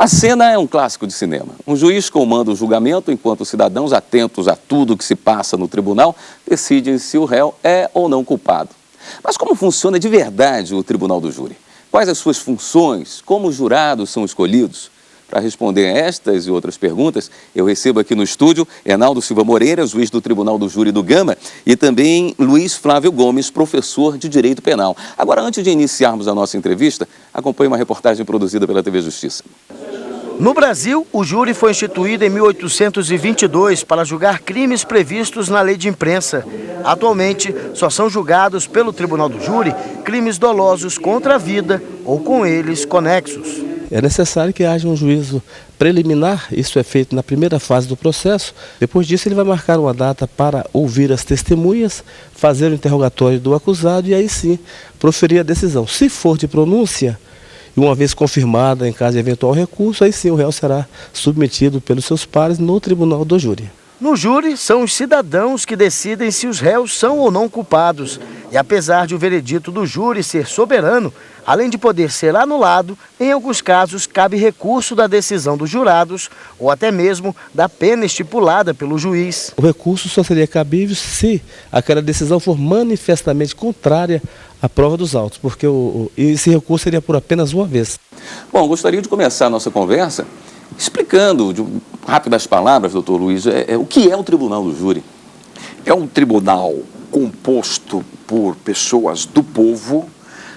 A cena é um clássico de cinema. Um juiz comanda o julgamento, enquanto os cidadãos, atentos a tudo que se passa no tribunal, decidem se o réu é ou não culpado. Mas como funciona de verdade o tribunal do júri? Quais as suas funções? Como os jurados são escolhidos? Para responder a estas e outras perguntas, eu recebo aqui no estúdio Enaldo Silva Moreira, juiz do Tribunal do Júri do Gama, e também Luiz Flávio Gomes, professor de Direito Penal. Agora, antes de iniciarmos a nossa entrevista, acompanhe uma reportagem produzida pela TV Justiça. No Brasil, o júri foi instituído em 1822 para julgar crimes previstos na lei de imprensa. Atualmente, só são julgados pelo Tribunal do Júri crimes dolosos contra a vida ou com eles conexos. É necessário que haja um juízo preliminar, isso é feito na primeira fase do processo. Depois disso, ele vai marcar uma data para ouvir as testemunhas, fazer o interrogatório do acusado e aí sim proferir a decisão. Se for de pronúncia, e uma vez confirmada em caso de eventual recurso, aí sim o réu será submetido pelos seus pares no Tribunal do Júri. No júri, são os cidadãos que decidem se os réus são ou não culpados. E apesar de o veredito do júri ser soberano, além de poder ser anulado, em alguns casos cabe recurso da decisão dos jurados ou até mesmo da pena estipulada pelo juiz. O recurso só seria cabível se aquela decisão for manifestamente contrária à prova dos autos, porque esse recurso seria por apenas uma vez. Bom, gostaria de começar a nossa conversa explicando, de rápidas palavras, doutor Luiz, o que é o Tribunal do Júri? É um tribunal composto por pessoas do povo,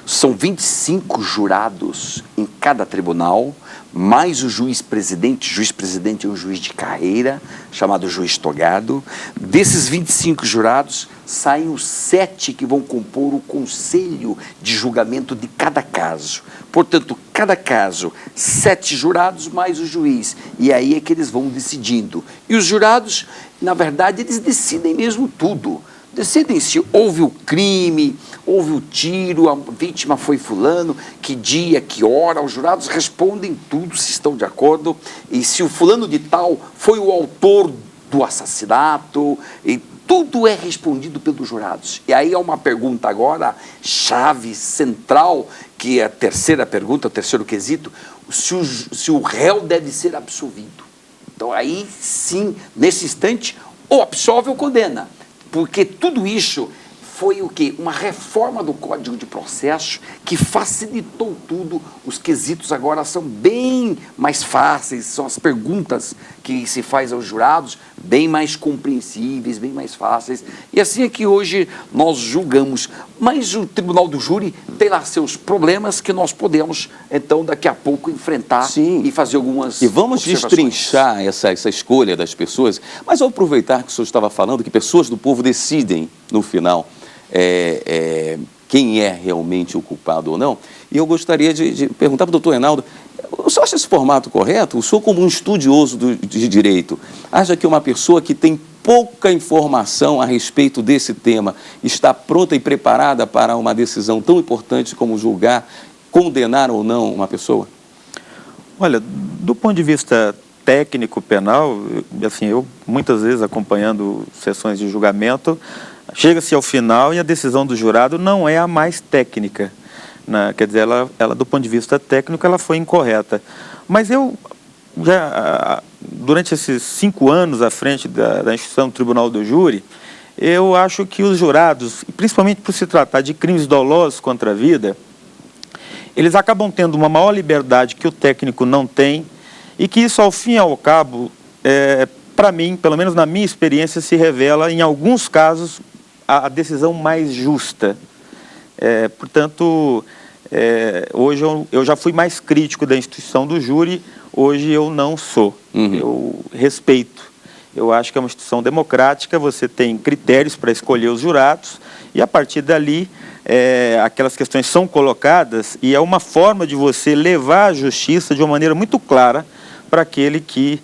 são 25 jurados em cada tribunal, mais o juiz-presidente. O juiz-presidente é um juiz de carreira, chamado juiz togado. Desses 25 jurados, saem os 7 que vão compor o conselho de julgamento de cada caso. Portanto, cada caso, 7 jurados mais o juiz. E aí é que eles vão decidindo. E os jurados, na verdade, eles decidem mesmo tudo. Decidem se houve o crime, houve o tiro, a vítima foi fulano, que dia, que hora. Os jurados respondem tudo, se estão de acordo. E se o fulano de tal foi o autor do assassinato, e tudo é respondido pelos jurados. E aí há uma pergunta agora, chave, central, que é a terceira pergunta, o terceiro quesito, se o réu deve ser absolvido. Então aí sim, nesse instante, ou absolve ou condena. Porque tudo isso foi o quê? Uma reforma do Código de Processo que facilitou tudo. Os quesitos agora são bem mais fáceis, são as perguntas que se faz aos jurados bem mais compreensíveis, bem mais fáceis. E assim é que hoje nós julgamos. Mas o Tribunal do Júri tem lá seus problemas que nós podemos, então, daqui a pouco enfrentar. Sim. E fazer algumas E vamos destrinchar essa escolha das pessoas. Mas ao aproveitar que o senhor estava falando que pessoas do povo decidem, no final, quem é realmente o culpado ou não, e eu gostaria de perguntar para o doutor Enaldo, o senhor acha esse formato correto? O senhor, como um estudioso de direito, acha que uma pessoa que tem pouca informação a respeito desse tema está pronta e preparada para uma decisão tão importante como julgar, condenar ou não uma pessoa? Olha, do ponto de vista técnico penal, assim, eu muitas vezes acompanhando sessões de julgamento, chega-se ao final e a decisão do jurado não é a mais técnica, né? Quer dizer, ela do ponto de vista técnico, ela foi incorreta. Mas eu, já durante esses 5 anos à frente da instituição do Tribunal do Júri, eu acho que os jurados, principalmente por se tratar de crimes dolosos contra a vida, eles acabam tendo uma maior liberdade que o técnico não tem e que isso, ao fim e ao cabo, para mim, pelo menos na minha experiência, se revela, em alguns casos, a decisão mais justa. Portanto, hoje eu já fui mais crítico da instituição do júri, hoje eu não sou. Eu respeito. Eu acho que é uma instituição democrática, você tem critérios para escolher os jurados e, a partir dali, aquelas questões são colocadas e é uma forma de você levar a justiça de uma maneira muito clara para aquele que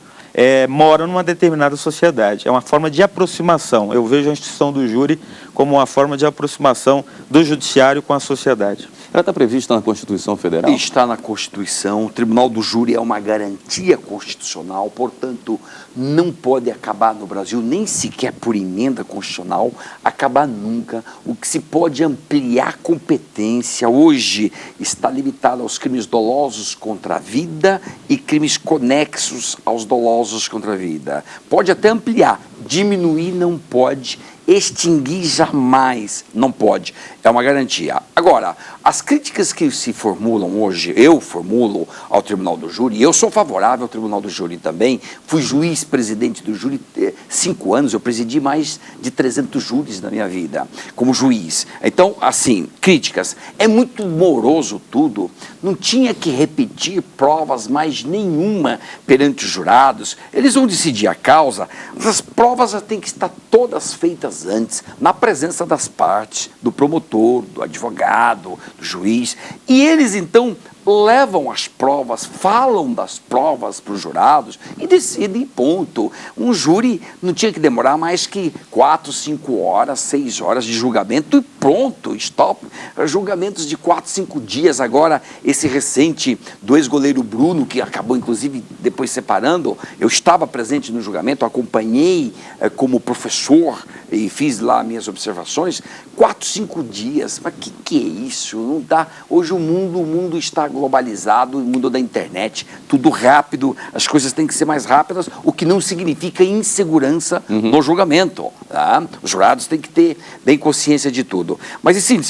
mora numa determinada sociedade. É uma forma de aproximação. Eu vejo a instituição do júri como uma forma de aproximação do judiciário com a sociedade. Ela está prevista na Constituição Federal? Está na Constituição. O Tribunal do Júri é uma garantia constitucional, portanto, não pode acabar no Brasil, nem sequer por emenda constitucional, acabar nunca. O que se pode ampliar a competência hoje está limitado aos crimes dolosos contra a vida e crimes conexos aos dolosos contra a vida. Pode até ampliar, diminuir não pode, extinguir jamais não pode, é uma garantia. Agora, as críticas que se formulam hoje, eu formulo ao Tribunal do Júri, eu sou favorável ao Tribunal do Júri também, fui juiz-presidente do júri 5 anos, eu presidi mais de 300 júris na minha vida, como juiz. Então, assim, críticas, é muito moroso tudo, não tinha que repetir provas mais nenhuma perante os jurados, eles vão decidir a causa, as provas têm que estar todas feitas antes, na presença das partes, do promotor, do advogado, do juiz, e eles então levam as provas, falam das provas para os jurados e decidem, ponto. Um júri não tinha que demorar mais que 4, 5 horas, 6 horas de julgamento e pronto, stop. Julgamentos de 4, 5 dias. Agora, esse recente do ex-goleiro Bruno, que acabou inclusive depois separando, eu estava presente no julgamento, acompanhei como professor e fiz lá minhas observações, 4, 5 dias. Mas que é isso? Não dá. Hoje o mundo está globalizado, o mundo da internet, tudo rápido, as coisas têm que ser mais rápidas, o que não significa insegurança no julgamento. Tá? Os jurados têm que ter bem consciência de tudo. Mas assim,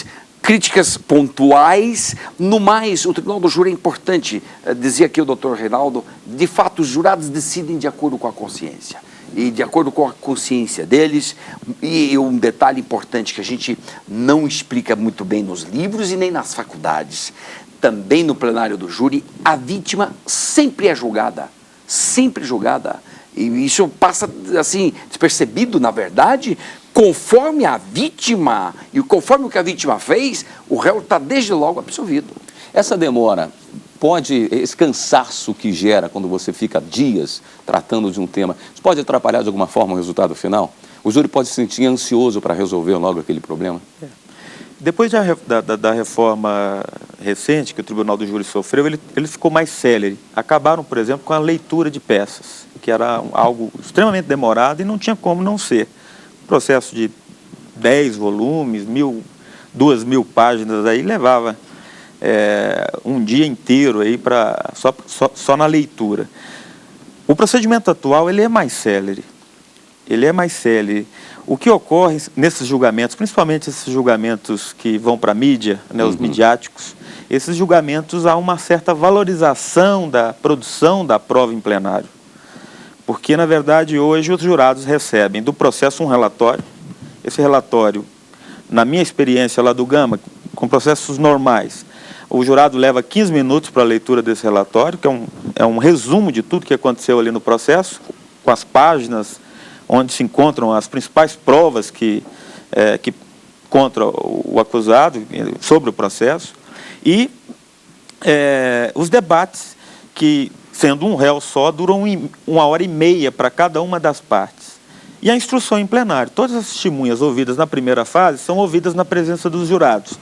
críticas pontuais, no mais, o Tribunal do Júri é importante, dizia aqui o doutor Reinaldo, de fato os jurados decidem de acordo com a consciência. E de acordo com a consciência deles, e um detalhe importante que a gente não explica muito bem nos livros e nem nas faculdades, também no plenário do júri, a vítima sempre é julgada, sempre julgada. E isso passa, assim, despercebido, na verdade, conforme a vítima, e conforme o que a vítima fez, o réu está desde logo absolvido. Essa demora pode, esse cansaço que gera quando você fica dias tratando de um tema, isso pode atrapalhar de alguma forma o resultado final? O júri pode se sentir ansioso para resolver logo aquele problema? Depois da reforma recente que o Tribunal do Júri sofreu, ele ficou mais célere. Acabaram, por exemplo, com a leitura de peças, que era algo extremamente demorado e não tinha como não ser. Um processo de 10 volumes, 2.000 páginas, aí levava um dia inteiro aí só na leitura. O procedimento atual ele é mais célere. Ele é mais célere. O que ocorre nesses julgamentos, principalmente esses julgamentos que vão para a mídia, né, os midiáticos, esses julgamentos há uma certa valorização da produção da prova em plenário. Porque, na verdade, hoje os jurados recebem do processo um relatório. Esse relatório, na minha experiência lá do Gama, com processos normais, o jurado leva 15 minutos para a leitura desse relatório, que é um resumo de tudo que aconteceu ali no processo, com as páginas onde se encontram as principais provas que contra o acusado sobre o processo, e os debates que, sendo um réu só, duram 1h30 para cada uma das partes. E a instrução em plenário. Todas as testemunhas ouvidas na primeira fase são ouvidas na presença dos jurados.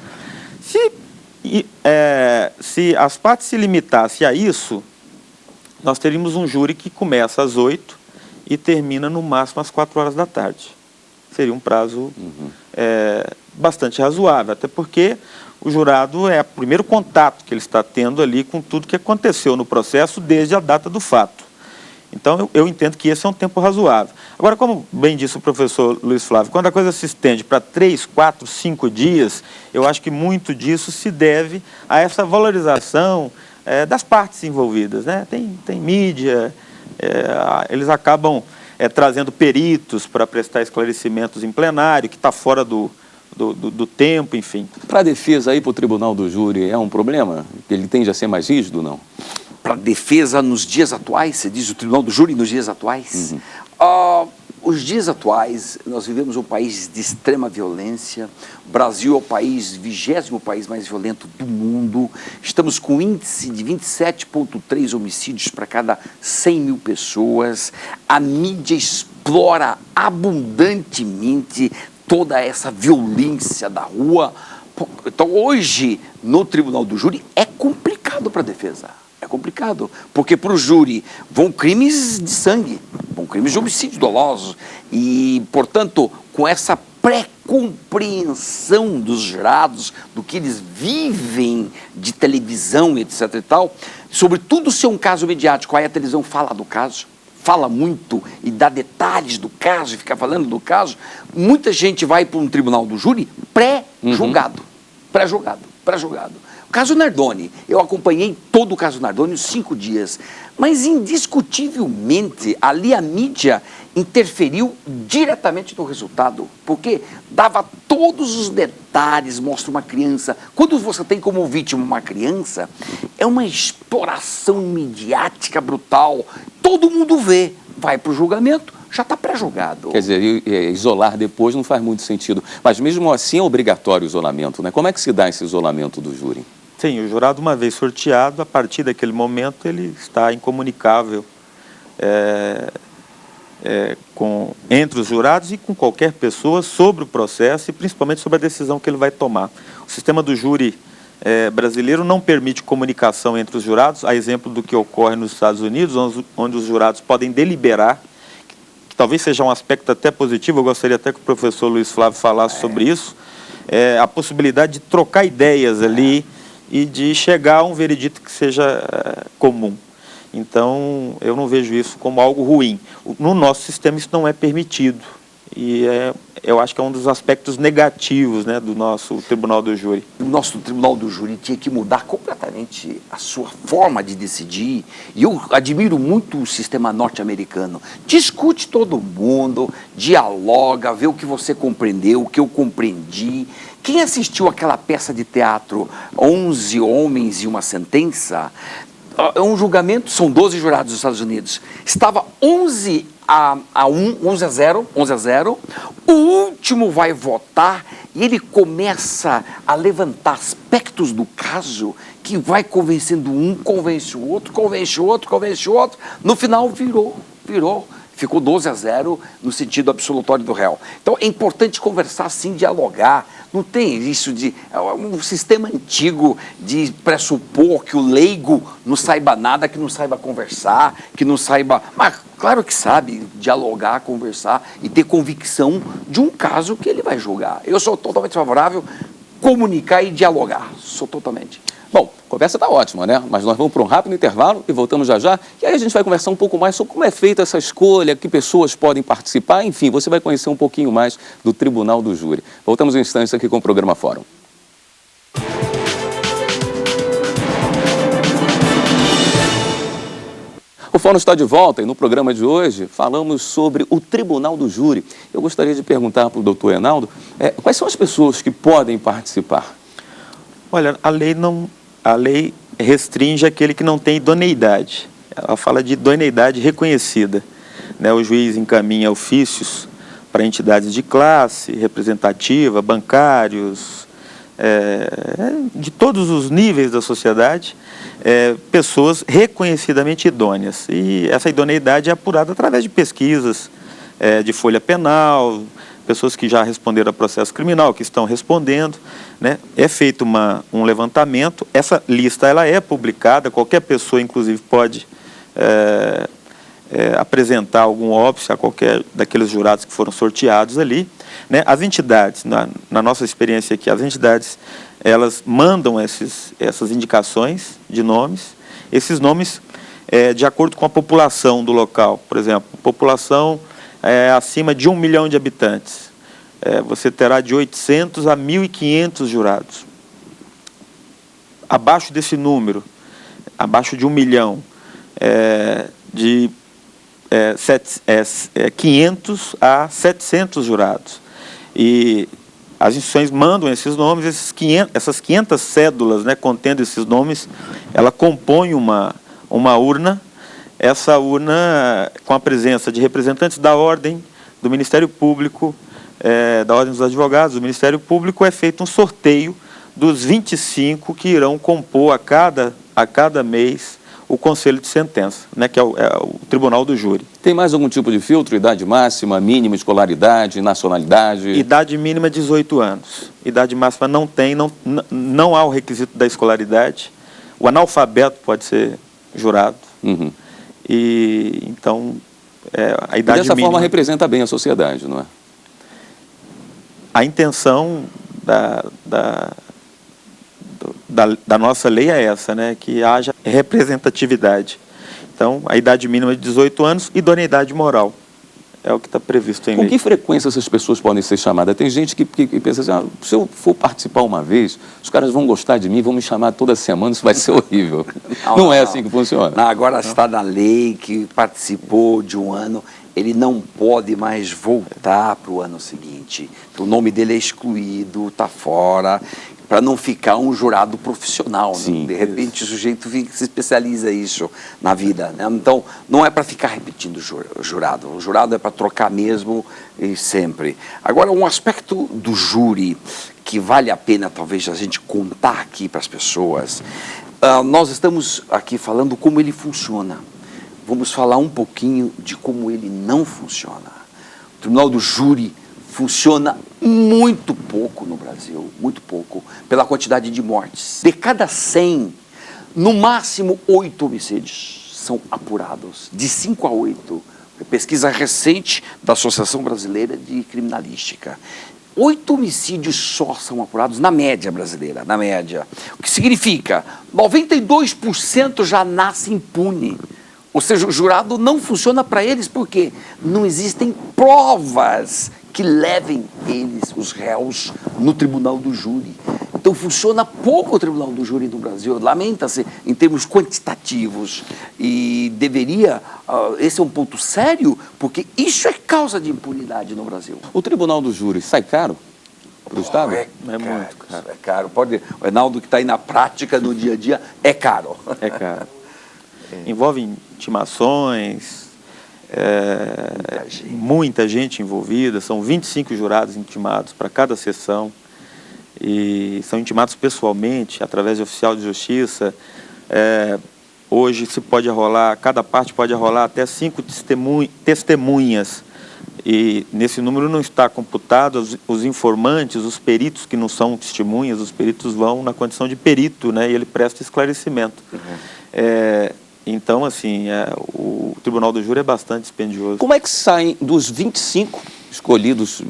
Se as partes se limitassem a isso, nós teríamos um júri que começa às 8h e termina no máximo às 4h da tarde. Seria um prazo bastante razoável, até porque o jurado é o primeiro contato que ele está tendo ali com tudo que aconteceu no processo desde a data do fato. Então, eu entendo que esse é um tempo razoável. Agora, como bem disse o professor Luiz Flávio, quando a coisa se estende para 3, 4, 5 dias, eu acho que muito disso se deve a essa valorização das partes envolvidas, né? Tem mídia, eles acabam trazendo peritos para prestar esclarecimentos em plenário, que está fora do tempo, enfim. Para a defesa aí para o Tribunal do Júri é um problema? Ele tende a ser mais rígido, não? Para a defesa nos dias atuais, você diz o Tribunal do Júri nos dias atuais? Os dias atuais, nós vivemos um país de extrema violência. O Brasil é o 20º país mais violento do mundo. Estamos com um índice de 27,3 homicídios para cada 100 mil pessoas. A mídia explora abundantemente toda essa violência da rua Então, hoje, no tribunal do júri, é complicado para a defesa. É complicado, porque para o júri vão crimes de sangue, vão crimes de homicídio doloso. E, portanto, com essa pré-compreensão dos jurados, do que eles vivem de televisão, etc. e tal, sobretudo se é um caso midiático, aí a televisão fala do caso, fala muito e dá detalhes do caso, e fica falando do caso, muita gente vai para um tribunal do júri pré-julgado, pré-julgado. O caso Nardoni, eu acompanhei todo o caso Nardoni os 5 dias, mas indiscutivelmente ali a mídia interferiu diretamente no resultado, porque dava todos os detalhes, mostra uma criança. Quando você tem como vítima uma criança, é uma exploração midiática brutal, todo mundo vê, vai para o julgamento, já está pré-julgado. Quer dizer, isolar depois não faz muito sentido, mas mesmo assim é obrigatório o isolamento, né? Como é que se dá esse isolamento do júri? Sim, o jurado, uma vez sorteado, a partir daquele momento ele está incomunicável entre os jurados e com qualquer pessoa sobre o processo e principalmente sobre a decisão que ele vai tomar. O sistema do júri brasileiro não permite comunicação entre os jurados, a exemplo do que ocorre nos Estados Unidos, onde os jurados podem deliberar, que talvez seja um aspecto até positivo, eu gostaria até que o professor Luiz Flávio falasse sobre isso, a possibilidade de trocar ideias ali e de chegar a um veredito que seja comum. Então, eu não vejo isso como algo ruim. No nosso sistema isso não é permitido. E eu acho que é um dos aspectos negativos, né, do nosso Tribunal do Júri. O nosso Tribunal do Júri tinha que mudar completamente a sua forma de decidir. E eu admiro muito o sistema norte-americano. Discute todo mundo, dialoga, vê o que você compreendeu, o que eu compreendi. Quem assistiu aquela peça de teatro 11 Homens e uma Sentença, é um julgamento, são 12 jurados dos Estados Unidos, estava 11 a 0, o último vai votar e ele começa a levantar aspectos do caso que vai convencendo um, convence o outro, no final virou. Ficou 12-0 no sentido absolutório do réu. Então é importante conversar sim, dialogar. Não tem isso de um sistema antigo de pressupor que o leigo não saiba nada, que não saiba conversar, que não saiba... Mas claro que sabe dialogar, conversar e ter convicção de um caso que ele vai julgar. Eu sou totalmente favorável a comunicar e dialogar. Sou totalmente... Bom, a conversa está ótima, né? Mas nós vamos para um rápido intervalo e voltamos já já. E aí a gente vai conversar um pouco mais sobre como é feita essa escolha, que pessoas podem participar. Enfim, você vai conhecer um pouquinho mais do Tribunal do Júri. Voltamos em instantes aqui com o programa Fórum. O Fórum está de volta e no programa de hoje falamos sobre o Tribunal do Júri. Eu gostaria de perguntar para o doutor Enaldo, quais são as pessoas que podem participar? Olha, a lei restringe aquele que não tem idoneidade. Ela fala de idoneidade reconhecida, né? O juiz encaminha ofícios para entidades de classe, representativa, bancários, de todos os níveis da sociedade, pessoas reconhecidamente idôneas. E essa idoneidade é apurada através de pesquisas de folha penal, pessoas que já responderam a processo criminal, que estão respondendo, né? É feito um levantamento, essa lista ela é publicada, qualquer pessoa, inclusive, pode apresentar algum óbice a qualquer daqueles jurados que foram sorteados ali, né? As entidades, na nossa experiência aqui, as entidades, elas mandam essas indicações de nomes, esses nomes de acordo com a população do local. Por exemplo, população acima de 1 milhão de habitantes, você terá de 800 a 1.500 jurados. Abaixo desse número, abaixo de 1 milhão, de 500 a 700 jurados. E as instituições mandam esses nomes, essas 500 cédulas, né, contendo esses nomes, ela compõe uma urna. Essa urna, com a presença de representantes da Ordem, do Ministério Público, da Ordem dos Advogados, do Ministério Público, é feito um sorteio dos 25 que irão compor a cada mês o conselho de sentença, né, que é o tribunal do júri. Tem mais algum tipo de filtro? Idade máxima, mínima, escolaridade, nacionalidade? Idade mínima 18 anos. Idade máxima não tem, não há o requisito da escolaridade. O analfabeto pode ser jurado. Uhum. E então a E idade dessa mínima. forma representa bem a sociedade, não é? A intenção da nossa lei é essa, né? Que haja representatividade. Então, a idade mínima é de 18 anos, idoneidade moral. É o que está previsto em lei. Com que frequência essas pessoas podem ser chamadas? Tem gente que pensa assim, se eu for participar uma vez, os caras vão gostar de mim, vão me chamar toda semana, isso vai ser horrível. Não é assim que funciona. Não, agora está na lei que participou de um ano, ele não pode mais voltar para o ano seguinte. Então, o nome dele é excluído, está fora, para não ficar um jurado profissional. Sim, né? De repente, o sujeito se especializa isso na vida. Né? Então, não é para ficar repetindo o jurado. O jurado é para trocar mesmo e sempre. Agora, um aspecto do júri que vale a pena, talvez, a gente contar aqui para as pessoas. Nós estamos aqui falando como ele funciona. Vamos falar um pouquinho de como ele não funciona. O Tribunal do Júri funciona muito pouco no Brasil, muito pouco, pela quantidade de mortes. De cada 100, no máximo 8 homicídios são apurados, de 5 a 8. Pesquisa recente da Associação Brasileira de Criminalística. 8 homicídios só são apurados na média brasileira, na média. O que significa, 92% já nasce impune. Ou seja, o jurado não funciona para eles porque não existem provas que levem eles, os réus, no tribunal do júri. Então funciona pouco o tribunal do júri no Brasil, lamenta-se em termos quantitativos. E deveria, esse é um ponto sério, porque isso é causa de impunidade no Brasil. O tribunal do júri sai caro para o Estado? É muito caro. É caro. Pode, o Reinaldo que está aí na prática, no dia a dia, é caro. É caro. Envolve intimações, muita gente envolvida, são 25 jurados intimados para cada sessão, e são intimados pessoalmente, através de oficial de justiça. Hoje se pode arrolar, cada parte pode arrolar até 5 testemunhas, e nesse número não está computado os informantes, os peritos que não são testemunhas, os peritos vão na condição de perito, né, e ele presta esclarecimento. Então, assim, o Tribunal do Júri é bastante dispendioso. Como é que saem dos 25 escolhidos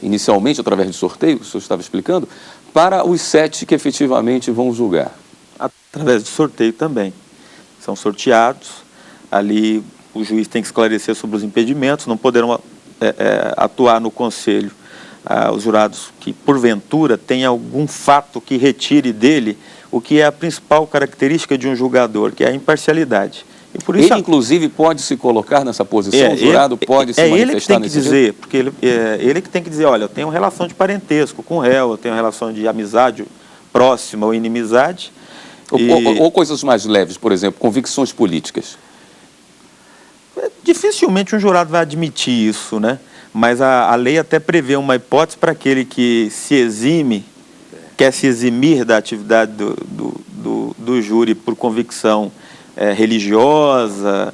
inicialmente através de sorteio, o senhor estava explicando, para os 7 que efetivamente vão julgar? Através de sorteio também. São sorteados, ali o juiz tem que esclarecer sobre os impedimentos, não poderão atuar no conselho os jurados que, porventura, tenham algum fato que retire dele o que é a principal característica de um julgador, que é a imparcialidade. E por isso, ele, inclusive, pode se colocar nessa posição, o jurado pode se manifestar nesse jeito? É ele que tem que dizer, porque ele que tem que dizer, olha, eu tenho relação de parentesco com o réu, eu tenho relação de amizade próxima ou inimizade. Ou coisas mais leves, por exemplo, convicções políticas. Dificilmente um jurado vai admitir isso, né? Mas a lei até prevê uma hipótese para aquele que se exime, quer se eximir da atividade do júri por convicção religiosa,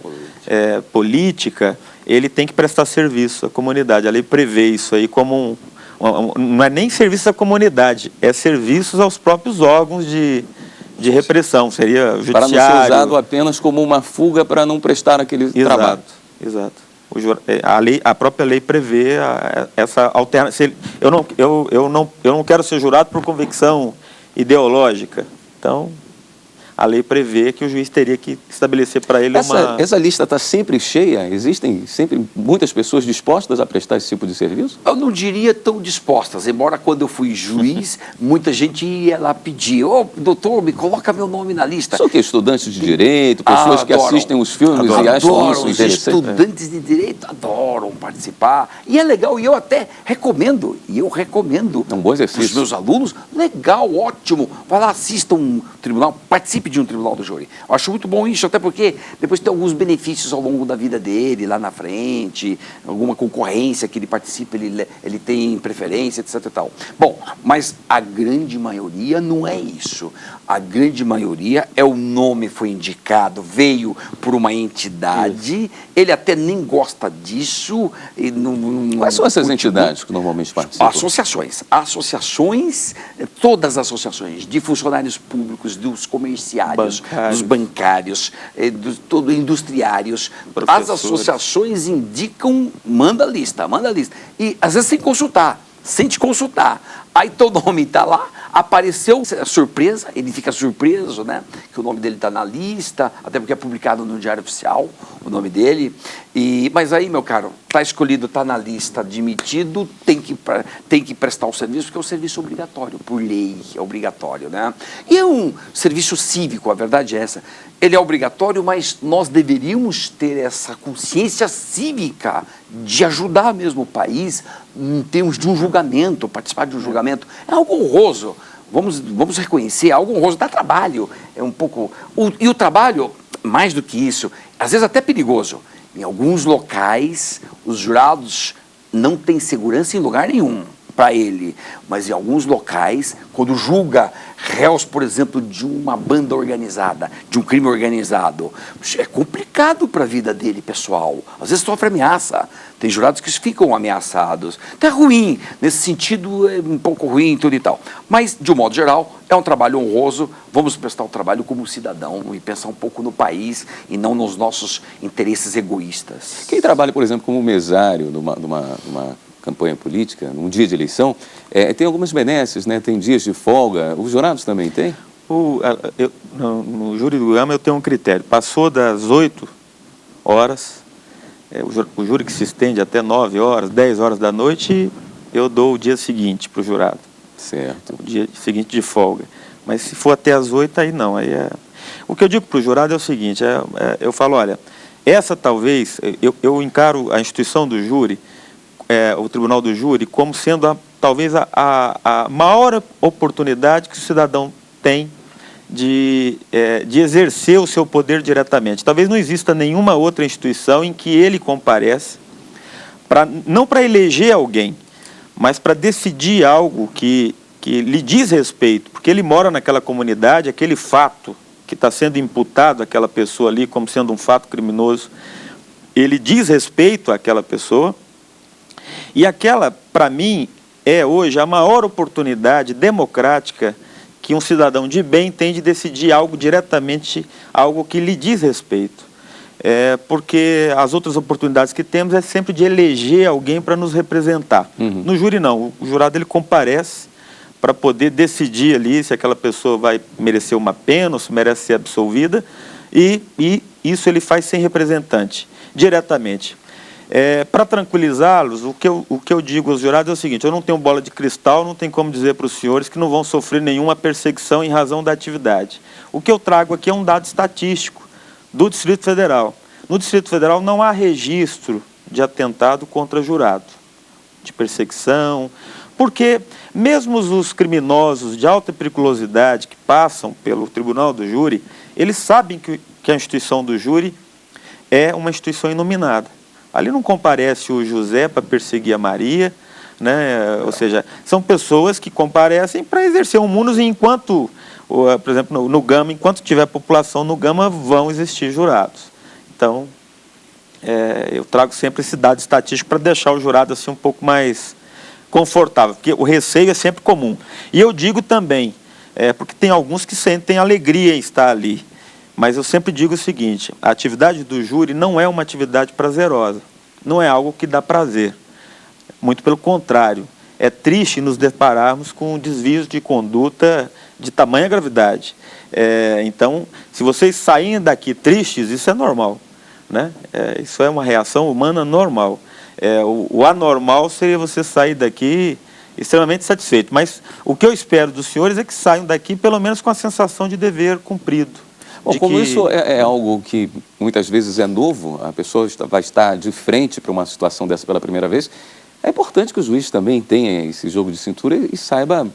política, ele tem que prestar serviço à comunidade. A lei prevê isso aí como não é nem serviço à comunidade, é serviços aos próprios órgãos de repressão, seria o judiciário. Para não ser usado apenas como uma fuga para não prestar aquele trabalho. Exato. A própria lei prevê essa alternativa. Eu não quero ser jurado por convicção ideológica. Então, a lei prevê que o juiz teria que estabelecer para ele Essa lista está sempre cheia? Existem sempre muitas pessoas dispostas a prestar esse tipo de serviço? Eu não diria tão dispostas, embora quando eu fui juiz, muita gente ia lá pedir, doutor, me coloca meu nome na lista. São que estudantes de direito, pessoas que assistem os filmes e acham isso interessante. Estudantes de direito adoram participar, e é legal, e eu até recomendo, É um bom exercício. para os meus alunos, legal, ótimo, vai lá, assista um tribunal, participe pedir um tribunal do júri. Eu acho muito bom isso, até porque depois tem alguns benefícios ao longo da vida dele, lá na frente, alguma concorrência que ele participa, ele tem preferência, etc e tal. Bom, mas a grande maioria não é isso. A grande maioria é o nome foi indicado, veio por uma entidade, ele até nem gosta disso. E Quais são essas entidades que normalmente participam? Associações, todas as associações de funcionários públicos, dos comerciários, dos bancários, industriários. As associações indicam, manda lista. E às vezes sem te consultar. Aí teu nome está lá, apareceu surpresa, ele fica surpreso, né? Que o nome dele está na lista, até porque é publicado no Diário Oficial, o nome dele. Mas aí, meu caro, está escolhido, está na lista, admitido, tem que prestar o serviço, porque é um serviço obrigatório, por lei, é obrigatório, né? E é um serviço cívico, a verdade é essa. Ele é obrigatório, mas nós deveríamos ter essa consciência cívica de ajudar mesmo o país em termos de um julgamento, participar de um julgamento. É algo honroso, vamos reconhecer, é algo honroso, dá trabalho, é um pouco... E o trabalho, mais do que isso, às vezes até perigoso. Em alguns locais, os jurados não têm segurança em lugar nenhum para ele, mas em alguns locais, quando julga réus, por exemplo, de uma banda organizada, de um crime organizado, é complicado para a vida dele, pessoal. Às vezes sofre ameaça. Tem jurados que ficam ameaçados. Então é ruim, nesse sentido é um pouco ruim tudo e tal. Mas, de um modo geral, é um trabalho honroso. Vamos prestar o trabalho como cidadão e pensar um pouco no país e não nos nossos interesses egoístas. Quem trabalha, por exemplo, como mesário numa campanha política, num dia de eleição, tem algumas benesses, né? Tem dias de folga. Os jurados também têm? No júri do Gama eu tenho um critério. Passou das 8 horas, o júri que se estende até 9 horas, 10 horas da noite, eu dou o dia seguinte para o jurado. Certo. O dia seguinte de folga. Mas se for até as 8, aí não. O que eu digo para o jurado é o seguinte, eu falo, olha, essa talvez, eu encaro a instituição do júri, o Tribunal do Júri, como sendo talvez a maior oportunidade que o cidadão tem de exercer o seu poder diretamente. Talvez não exista nenhuma outra instituição em que ele comparece, não para eleger alguém, mas para decidir algo que lhe diz respeito, porque ele mora naquela comunidade, aquele fato que está sendo imputado àquela pessoa ali como sendo um fato criminoso, ele diz respeito àquela pessoa. E aquela, para mim, é hoje a maior oportunidade democrática que um cidadão de bem tem de decidir algo diretamente, algo que lhe diz respeito. Porque as outras oportunidades que temos é sempre de eleger alguém para nos representar. Uhum. No júri não, o jurado ele comparece para poder decidir ali se aquela pessoa vai merecer uma pena ou se merece ser absolvida, e isso ele faz sem representante, diretamente. Para tranquilizá-los, o que eu digo aos jurados é o seguinte: eu não tenho bola de cristal, não tem como dizer para os senhores que não vão sofrer nenhuma perseguição em razão da atividade. O que eu trago aqui é um dado estatístico do Distrito Federal. No Distrito Federal não há registro de atentado contra jurado, de perseguição, porque mesmo os criminosos de alta periculosidade que passam pelo Tribunal do Júri, eles sabem que a instituição do júri é uma instituição inominada. Ali não comparece o José para perseguir a Maria, né? Ou seja, são pessoas que comparecem para exercer um munus, e enquanto, por exemplo, no Gama, enquanto tiver população no Gama, vão existir jurados. Então, eu trago sempre esse dado estatístico para deixar o jurado assim um pouco mais confortável, porque o receio é sempre comum. E eu digo também, porque tem alguns que sentem alegria em estar ali. Mas eu sempre digo o seguinte: a atividade do júri não é uma atividade prazerosa, não é algo que dá prazer. Muito pelo contrário, é triste nos depararmos com desvios de conduta de tamanha gravidade. Então, se vocês saírem daqui tristes, isso é normal, né? Isso é uma reação humana normal. O anormal seria você sair daqui extremamente satisfeito. Mas o que eu espero dos senhores é que saiam daqui pelo menos com a sensação de dever cumprido. Bom, como isso é algo que muitas vezes é novo, a pessoa vai estar de frente para uma situação dessa pela primeira vez, é importante que o juiz também tenha esse jogo de cintura e saiba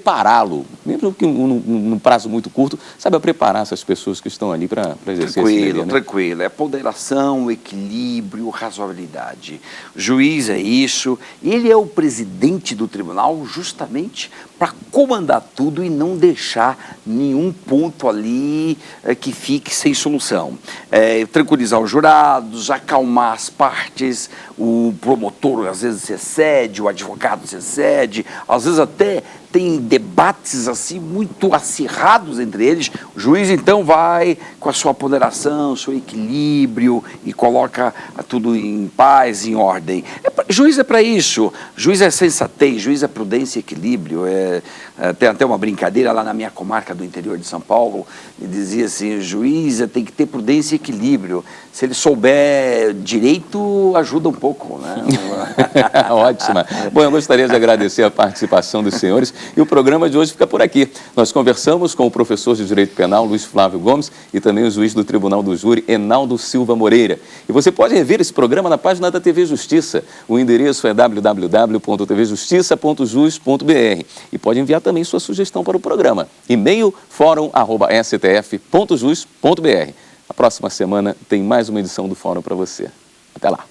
prepará-lo, mesmo que num prazo muito curto, sabe, a preparar essas pessoas que estão ali para exercer esse dever, né? Tranquilo. É ponderação, equilíbrio, razoabilidade. O juiz é isso. Ele é o presidente do tribunal justamente para comandar tudo e não deixar nenhum ponto ali que fique sem solução. Tranquilizar os jurados, acalmar as partes, o promotor às vezes se excede, o advogado se excede, às vezes até tem debates assim muito acirrados entre eles. O juiz então vai com a sua ponderação, seu equilíbrio e coloca tudo em paz, em ordem. Juiz é para isso. Juiz é sensatez, juiz é prudência e equilíbrio. Tem até uma brincadeira lá na minha comarca do interior de São Paulo, e dizia assim, o juiz tem que ter prudência e equilíbrio. Se ele souber direito, ajuda um pouco, né? Ótima. Bom, eu gostaria de agradecer a participação dos senhores e o programa de hoje fica por aqui. Nós conversamos com o professor de Direito Penal, Luiz Flávio Gomes, e também o juiz do Tribunal do Júri, Enaldo Silva Moreira. E você pode rever esse programa na página da TV Justiça. O endereço é www.tvjustiça.jus.br e pode enviar também sua sugestão para o programa. E-mail fórum@stf.jus.br. A próxima semana tem mais uma edição do Fórum para você. Até lá.